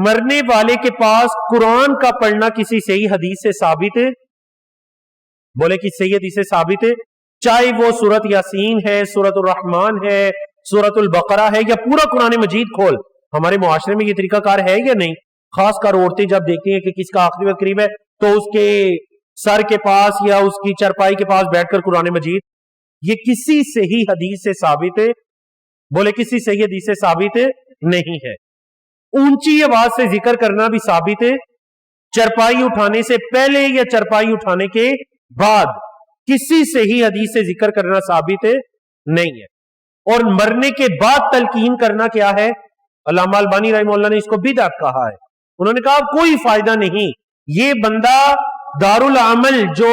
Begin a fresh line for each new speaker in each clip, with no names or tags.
مرنے والے کے پاس قرآن کا پڑھنا کسی صحیح حدیث سے ثابت ہے؟ بولے کہ صحیح حدیث سے ثابت ہے، چاہے وہ سورۃ یاسین ہے، سورۃ الرحمن ہے، سورۃ البقرہ ہے، یا پورا قرآن مجید کھول۔ ہمارے معاشرے میں یہ طریقہ کار ہے یا نہیں؟ خاص کر عورتیں جب دیکھتی ہیں کہ کس کا آخری وقت قریب ہے تو اس کے سر کے پاس یا اس کی چرپائی کے پاس بیٹھ کر قرآن مجید، یہ کسی صحیح حدیث سے ثابت ہے؟ بولے کسی صحیح حدیث سے ثابت ہے نہیں ہے۔ اونچی آواز سے ذکر کرنا بھی ثابت ہے، چرپائی اٹھانے سے پہلے یا چرپائی اٹھانے کے بعد کسی صحیح حدیث سے ذکر کرنا ثابت ہے نہیں ہے۔ اور مرنے کے بعد تلقین کرنا کیا ہے؟ علامہ البانی رحمہ اللہ نے اس کو بدعت کہا ہے۔ انہوں نے کہا کوئی فائدہ نہیں، یہ بندہ دارالعمل جو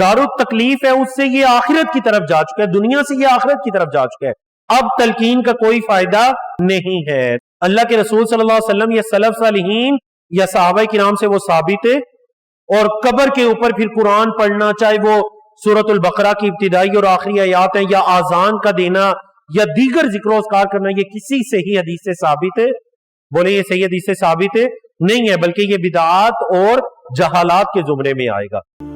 دارالتکلیف ہے اس سے یہ آخرت کی طرف جا چکا ہے، دنیا سے یہ آخرت کی طرف جا چکا ہے، اب تلقین کا کوئی فائدہ نہیں ہے۔ اللہ کے رسول صلی اللہ علیہ وسلم یا سلف صالحین یا صحابہ کرام سے وہ ثابت ہے۔ اور قبر کے اوپر پھر قرآن پڑھنا، چاہے وہ سورۃ البقرہ کی ابتدائی اور آخری آیات ہیں، یا آذان کا دینا، یا دیگر ذکر و اذکار کرنا، یہ کسی صحیح حدیث سے ثابت ہے؟ بولے یہ صحیح حدیث سے ثابت ہے نہیں ہے، بلکہ یہ بدعات اور جہالات کے زمرے میں آئے گا۔